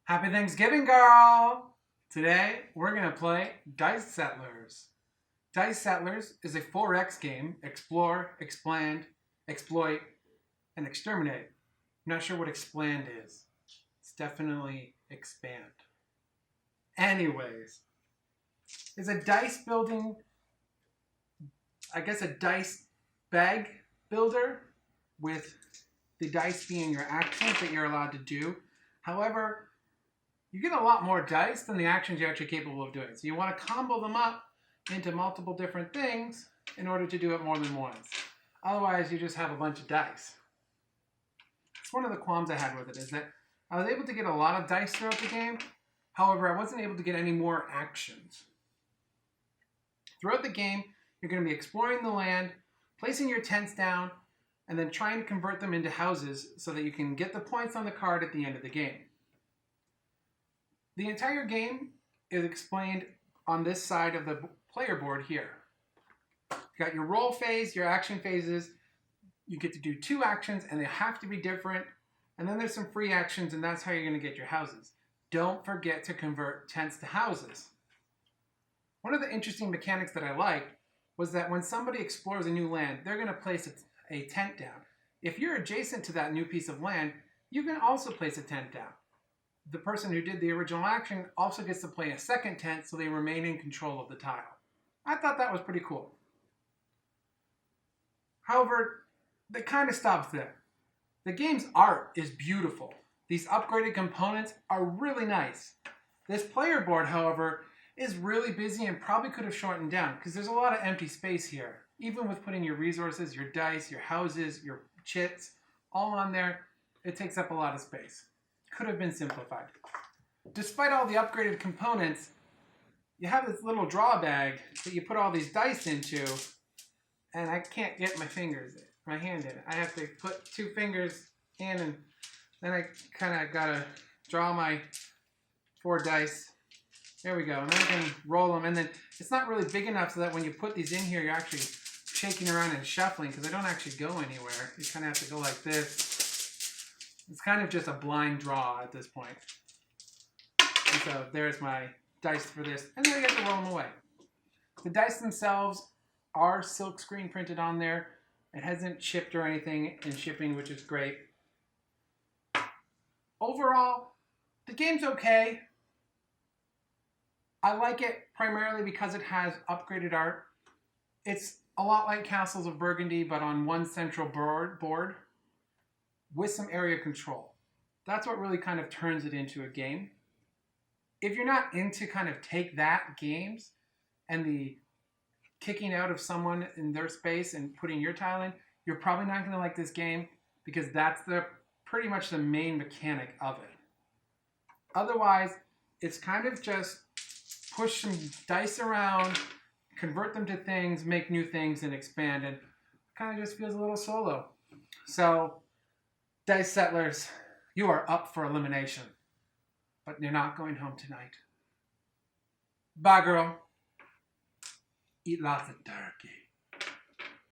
Happy Thanksgiving, girl! Today, we're going to play Dice Settlers. Dice Settlers is a 4X game. Explore, expand, exploit, and exterminate. I'm not sure what expand is. It's definitely expand. Anyways, it's a dice building, I guess a dice bag builder with the dice being your actions that you're allowed to do. However, you get a lot more dice than the actions you're actually capable of doing. So you want to combo them up into multiple different things in order to do it more than once. Otherwise, you just have a bunch of dice. It's one of the qualms I had with it is that I was able to get a lot of dice throughout the game. However, I wasn't able to get any more actions. Throughout the game, you're going to be exploring the land, placing your tents down, and then trying to convert them into houses so that you can get the points on the card at the end of the game. The entire game is explained on this side of the player board here. You got your roll phase, your action phases. You get to do 2 actions and they have to be different. And then there's some free actions and that's how you're going to get your houses. Don't forget to convert tents to houses. One of the interesting mechanics that I liked was that when somebody explores a new land, they're going to place a tent down. If you're adjacent to that new piece of land, you can also place a tent down. The person who did the original action also gets to play a second tent so they remain in control of the tile. I thought that was pretty cool. However, that kind of stops there. The game's art is beautiful. These upgraded components are really nice. This player board, however, is really busy and probably could have shortened down because there's a lot of empty space here. Even with putting your resources, your dice, your houses, your chits, all on there, it takes up a lot of space. Could have been simplified. Despite all the upgraded components, you have this little draw bag that you put all these dice into, and I can't get my hand in it. I have to put 2 fingers in, and then I kind of gotta draw my 4 dice. There we go, and then I can roll them, and then it's not really big enough so that when you put these in here, you're actually shaking around and shuffling, because they don't actually go anywhere. You kind of have to go like this. It's kind of just a blind draw at this point. And so there's my dice for this. And then I get to roll them away. The dice themselves are silk screen printed on there. It hasn't shipped or anything in shipping, which is great. Overall, the game's okay. I like it primarily because it has upgraded art. It's a lot like Castles of Burgundy, but on one central board with some area control. That's what really kind of turns it into a game. If you're not into kind of take that games and the kicking out of someone in their space and putting your tile in, you're probably not going to like this game because that's pretty much the main mechanic of it. Otherwise, it's kind of just push some dice around, convert them to things, make new things, and expand. And kind of just feels a little solo. So, Dice Settlers, you are up for elimination. But you're not going home tonight. Bye, girl. Eat lots of turkey.